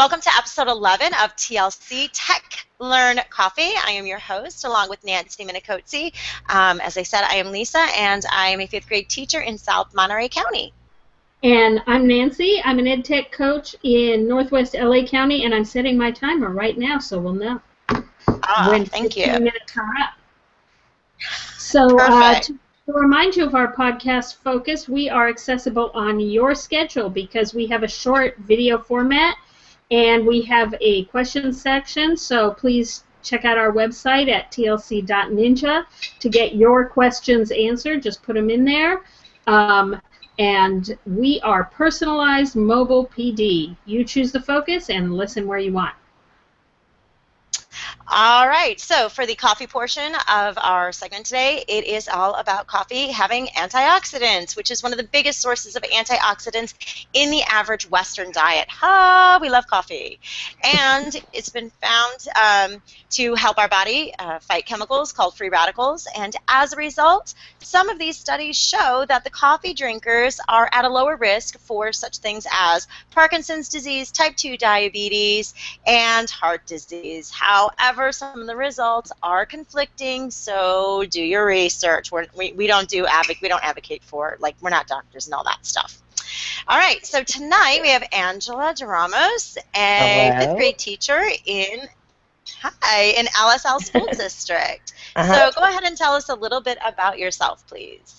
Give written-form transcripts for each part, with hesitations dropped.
Welcome to episode 11 of TLC Tech Learn Coffee. I am your host along with Nancy Minicozzi. As I said, I am Lisa and I am a 5th grade teacher in South Monterey County. And I'm Nancy. I'm an ed tech coach in Northwest LA County, and I'm setting my timer right now so we'll know when thank 15 you. minutes are up. So to remind you of our podcast focus, we are accessible on your schedule because we have a short video format and we have a question section, so please check out our website at tlc.ninja to get your questions answered. Just put them in there. And we are personalized mobile PD. You choose the focus and listen where you want. All right, so for the coffee portion of our segment today, it is all about coffee having antioxidants, which is one of the biggest sources of antioxidants in the average Western diet. We love coffee. And it's been found to help our body fight chemicals called free radicals. And as a result, some of these studies show that the coffee drinkers are at a lower risk for such things as Parkinson's disease, type 2 diabetes, and heart disease. However, some of the results are conflicting, so do your research. We don't advocate for, like, we're not doctors and all that stuff. All right, so tonight we have Angela Ramos, a 5th grade teacher in LSL School District. So go ahead and tell us a little bit about yourself, please.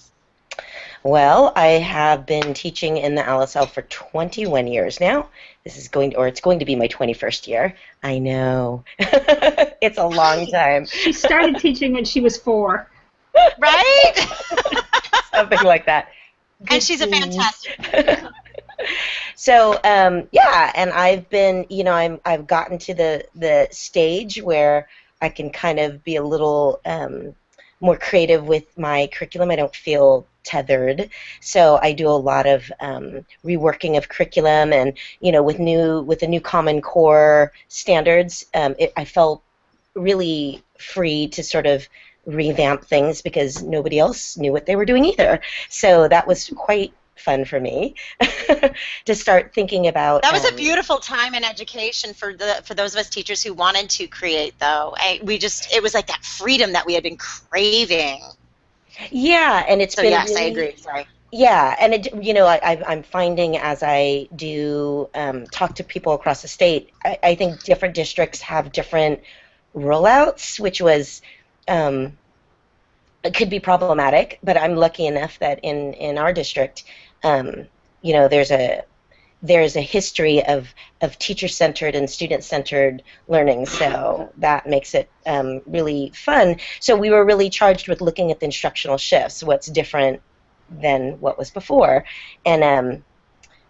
Well, I have been teaching in the LSL for 21 years now. It's going to be my 21st year. I know. It's a long time. She started teaching when she was 4. Right? Something like that. And she's a fantastic. So, yeah, and I've been, I've gotten to the stage where I can kind of be a little more creative with my curriculum. I don't feel tethered, so I do a lot of reworking of curriculum, and with the new Common Core standards, I felt really free to sort of revamp things because nobody else knew what they were doing either. So that was quite fun for me to start thinking about. That was a beautiful time in education for those of us teachers who wanted to create, though. It was like that freedom that we had been craving. Yeah, and it's been yes, really, I agree. Sorry. Yeah, and I'm finding as I do talk to people across the state, I think different districts have different rollouts, which was it could be problematic. But I'm lucky enough that in our district, there's a history of teacher-centered and student-centered learning, so that makes it really fun. So we were really charged with looking at the instructional shifts, what's different than what was before. And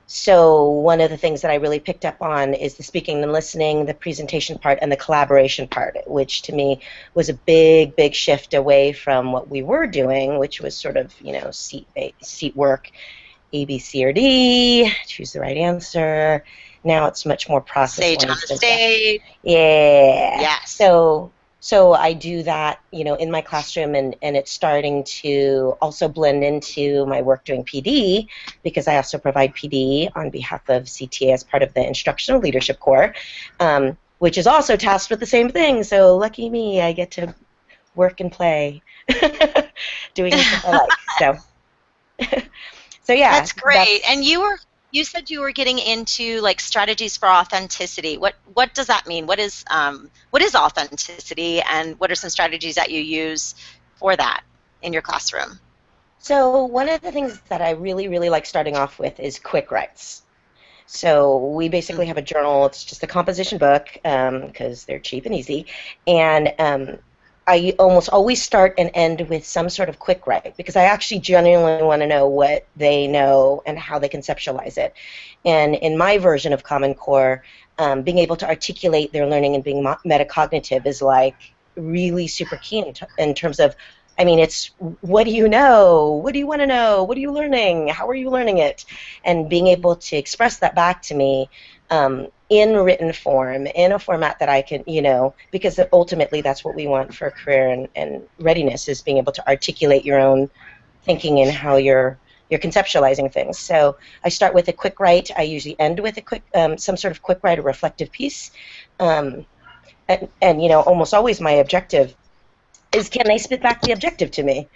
so one of the things that I really picked up on is the speaking and listening, the presentation part, and the collaboration part, which to me was a big, big shift away from what we were doing, which was sort of, seat work, A, B, C, or D, choose the right answer. Now it's much more process-oriented. Sage on the stage. Yeah. Yes. So I do that, in my classroom, and it's starting to also blend into my work doing PD, because I also provide PD on behalf of CTA as part of the Instructional Leadership Corps, which is also tasked with the same thing. So lucky me, I get to work and play doing what I like. So yeah, that's great. And you said you were getting into like strategies for authenticity. What does that mean? What is authenticity, and what are some strategies that you use for that in your classroom? So one of the things that I really, really like starting off with is quick writes. So we basically have a journal. It's just a composition book because they're cheap and easy, and I almost always start and end with some sort of quick write because I actually genuinely want to know what they know and how they conceptualize it. And in my version of Common Core, being able to articulate their learning and being metacognitive is like really super key in terms of, it's what do you know? What do you want to know? What are you learning? How are you learning it? And being able to express that back to me in written form, in a format that I can, because ultimately that's what we want for career and readiness, is being able to articulate your own thinking and how you're you're conceptualizing things. So I start with a quick write. I usually end with a quick, some sort of quick write, a reflective piece. And almost always my objective is, can they spit back the objective to me?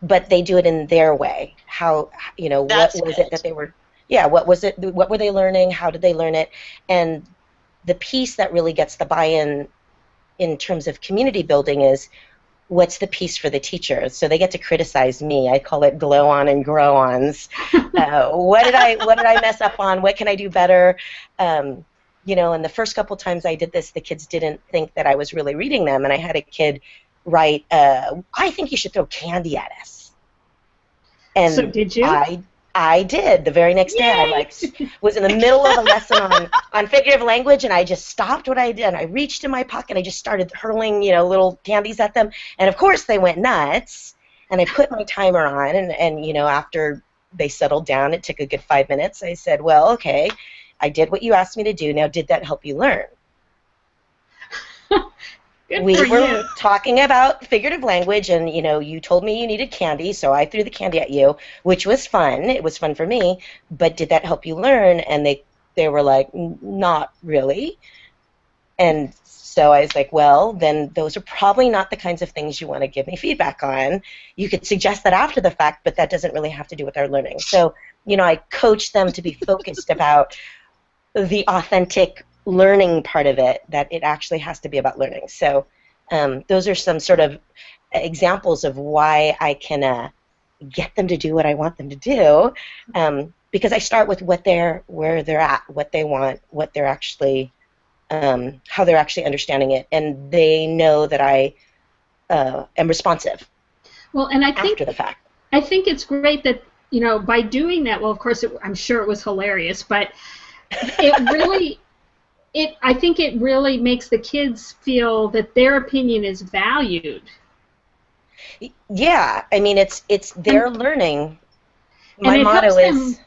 But they do it in their way. How, what That's was good. it that they were, yeah, what was it, what were they learning? How did they learn it? And the piece that really gets the buy-in in terms of community building is, what's the piece for the teachers? So they get to criticize me. I call it glow on and grow ons. What did I mess up on? What can I do better? And the first couple times I did this, the kids didn't think that I was really reading them, and I had a kid write, I think you should throw candy at us. And so did you? I did. The very next day, I was in the middle of a lesson on figurative language, and I just stopped what I did, and I reached in my pocket, and I just started hurling, little candies at them, and of course they went nuts. And I put my timer on, and after they settled down, it took a good 5 minutes. I said, well, okay, I did what you asked me to do. Now, did that help you learn? We were talking about figurative language, and you told me you needed candy, so I threw the candy at you, which was fun. It was fun for me, but did that help you learn? And they were like, not really. And so I was like, well, then those are probably not the kinds of things you want to give me feedback on. You could suggest that after the fact, but that doesn't really have to do with our learning. So I coach them to be focused about the authentic learning part of it, that it actually has to be about learning. So those are some sort of examples of why I can get them to do what I want them to do, because I start with where they're at, what they want, what they're actually, how they're actually understanding it, and they know that I am responsive. Well, and after the fact, I think it's great that by doing that. Well, of course, I'm sure it was hilarious, but it really. I think it really makes the kids feel that their opinion is valued. Yeah, I mean, it's their learning. My motto is.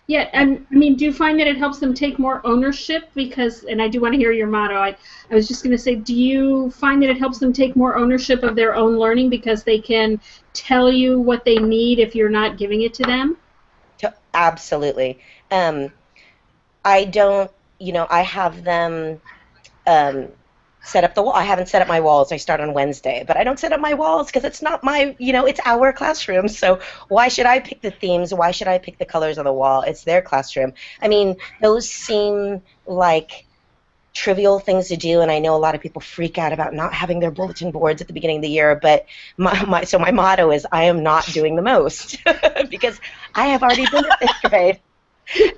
Yeah, and I mean, do you find that it helps them take more ownership? Because, and I do want to hear your motto. I was just going to say, do you find that it helps them take more ownership of their own learning because they can tell you what they need if you're not giving it to them? Absolutely. I don't. I have them set up the wall. I haven't set up my walls. I start on Wednesday, but I don't set up my walls because it's not my, it's our classroom. So why should I pick the themes? Why should I pick the colors on the wall? It's their classroom. I mean, those seem like trivial things to do, and I know a lot of people freak out about not having their bulletin boards at the beginning of the year, but my motto is, I am not doing the most because I have already been to 5th grade.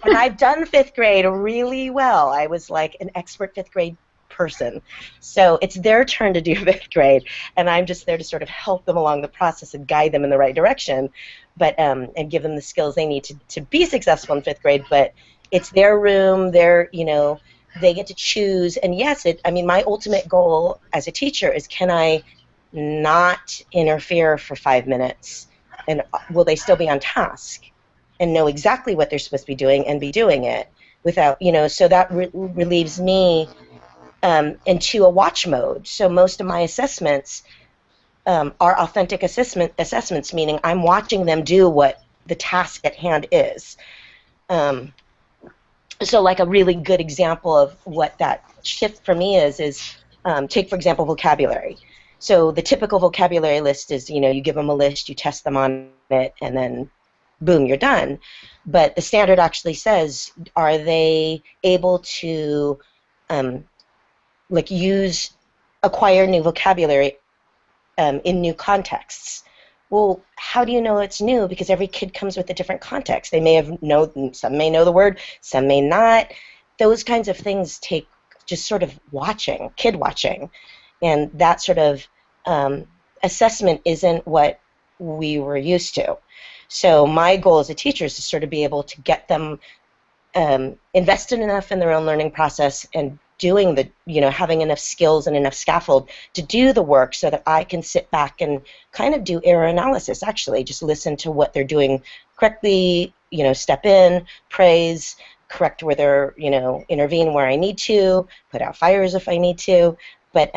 And I've done 5th grade really well. I was like an expert 5th grade person. So it's their turn to do 5th grade, and I'm just there to sort of help them along the process and guide them in the right direction, but and give them the skills they need to be successful in 5th grade. But it's their room, they get to choose. And yes, my ultimate goal as a teacher is, can I not interfere for 5 minutes, and will they still be on task and know exactly what they're supposed to be doing and be doing it without, so that relieves me into a watch mode. So most of my assessments are authentic assessments, meaning I'm watching them do what the task at hand is. So like a really good example of what that shift for me is take, for example, vocabulary. So the typical vocabulary list is, you give them a list, you test them on it, and then boom, you're done. But the standard actually says, are they able to acquire new vocabulary in new contexts? Well, how do you know it's new? Because every kid comes with a different context. They some may know the word, some may not. Those kinds of things take just sort of kid watching. And that sort of assessment isn't what we were used to. So my goal as a teacher is to sort of be able to get them invested enough in their own learning process and doing having enough skills and enough scaffold to do the work, so that I can sit back and kind of do error analysis, actually just listen to what they're doing correctly, step in, praise, correct where they're, intervene where I need to, put out fires if I need to. But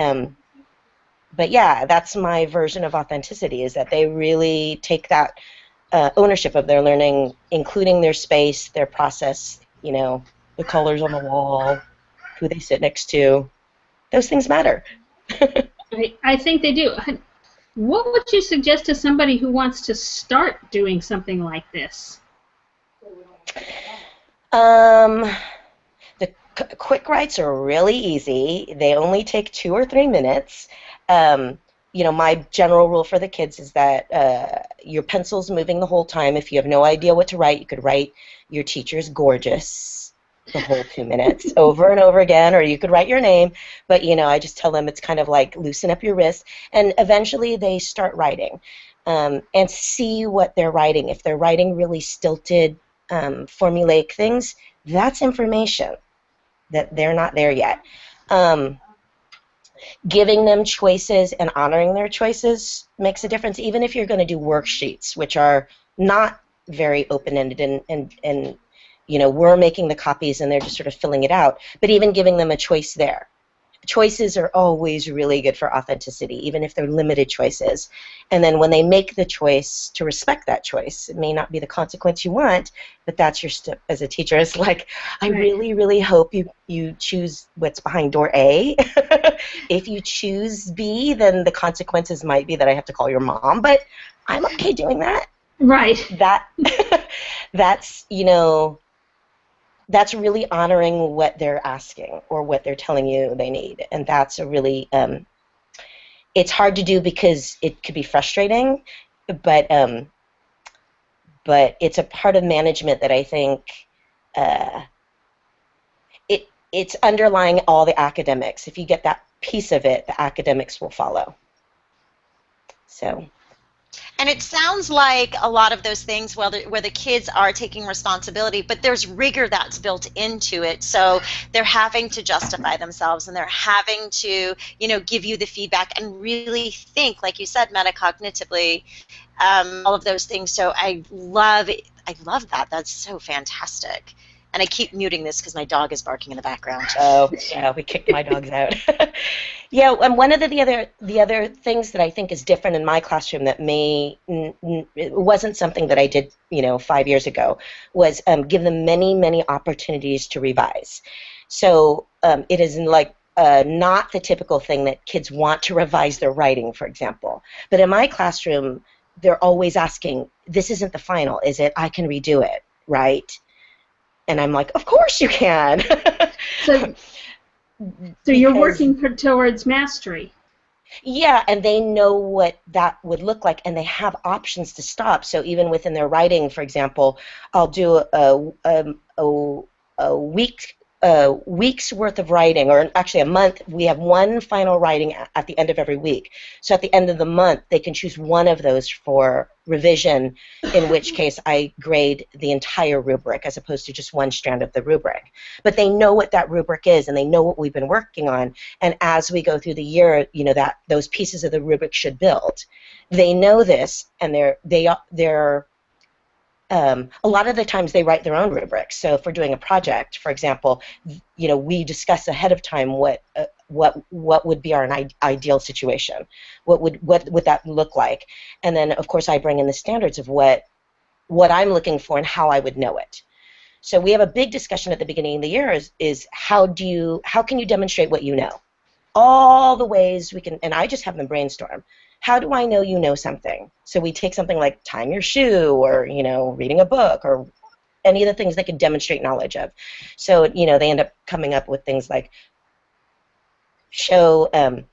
yeah, that's my version of authenticity, is that they really take that ownership of their learning, including their space, their process, the colors on the wall, who they sit next to. Those things matter. I think they do. What would you suggest to somebody who wants to start doing something like this? The quick writes are really easy. They only take 2 or 3 minutes. My general rule for the kids is that your pencil's moving the whole time. If you have no idea what to write, you could write "Your teacher's gorgeous" the whole 2 minutes over and over again, or you could write your name. But I just tell them it's kind of like loosen up your wrist, and eventually they start writing, and see what they're writing. If they're writing really stilted, formulaic things, that's information that they're not there yet. Giving them choices and honoring their choices makes a difference, even if you're going to do worksheets, which are not very open-ended, and we're making the copies and they're just sort of filling it out. But even giving them a choice there. Choices are always really good for authenticity, even if they're limited choices. And then when they make the choice, to respect that choice. It may not be the consequence you want, but that's your step as a teacher. It's like, I really, really hope you choose what's behind door A. If you choose B, then the consequences might be that I have to call your mom, but I'm okay doing that. Right. That's really honoring what they're asking or what they're telling you they need. And that's a really, it's hard to do because it could be frustrating, but it's a part of management that I think it's underlying all the academics. If you get that piece of it, the academics will follow. So. And it sounds like a lot of those things where the kids are taking responsibility, but there's rigor that's built into it. So they're having to justify themselves, and they're having to, give you the feedback and really think, like you said, metacognitively, all of those things. So I love that. That's so fantastic. And I keep muting this because my dog is barking in the background. Oh, yeah, we kicked my dogs out. Yeah, and one of the other things that I think is different in my classroom that it wasn't something that I did, 5 years ago, was give them many, many opportunities to revise. So it is not the typical thing that kids want to revise their writing, for example. But in my classroom, they're always asking, "This isn't the final, is it? I can redo it, right?" And I'm like, of course you can. So you're working towards mastery. Yeah, and they know what that would look like, and they have options to stop. So even within their writing, for example, I'll do a week's worth of writing, or actually a month. We have one final writing at the end of every week. So at the end of the month, they can choose one of those for revision, in which case I grade the entire rubric as opposed to just one strand of the rubric. But they know what that rubric is, and they know what we've been working on. And as we go through the year, that those pieces of the rubric should build. They know this, and they're a lot of the times they write their own rubrics. So if we're doing a project, for example, we discuss ahead of time what would be our ideal situation. What would that look like? And then, of course, I bring in the standards of what I'm looking for and how I would know it. So we have a big discussion at the beginning of the year is how can you demonstrate what you know? All the ways we can, and I just have them brainstorm. How do I know you know something? So we take something like tying your shoe, or reading a book, or any of the things they can demonstrate knowledge of. So they end up coming up with things like showing,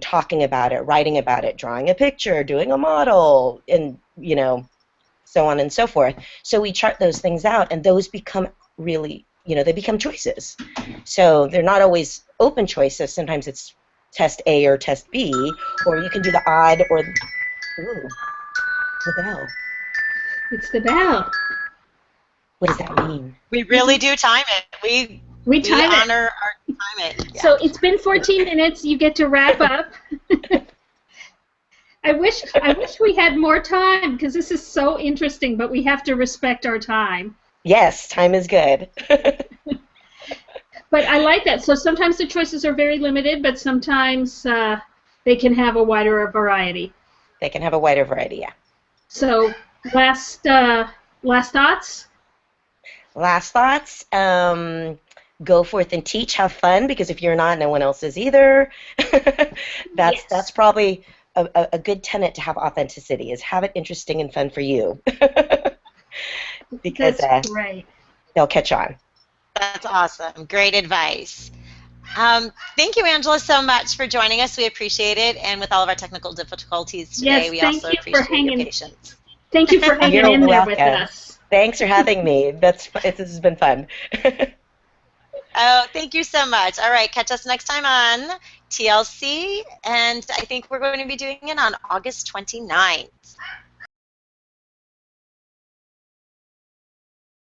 talking about it, writing about it, drawing a picture, doing a model, and so on and so forth. So we chart those things out, and those become really, they become choices. So they're not always open choices. Sometimes it's test A or test B, or you can do the odd or ooh, the bell. It's the bell. What does that mean? We really do time it. We honor our time it. Yeah. So it's been 14 minutes. You get to wrap up. I wish we had more time, because this is so interesting, but we have to respect our time. Yes, time is good. But I like that. So sometimes the choices are very limited, but sometimes they can have a wider variety. They can have a wider variety, yeah. So Last thoughts? Last thoughts. Go forth and teach. Have fun, because if you're not, no one else is either. That's probably a good tenet to have authenticity, is have it interesting and fun for you. Because that's great. They'll catch on. That's awesome. Great advice. Thank you, Angela, so much for joining us. We appreciate it. And with all of our technical difficulties today, we also appreciate your patience. Thank you for hanging in there with us. Thanks for having me. This has been fun. Oh, thank you so much. All right, catch us next time on TLC, and I think we're going to be doing it on August 29th.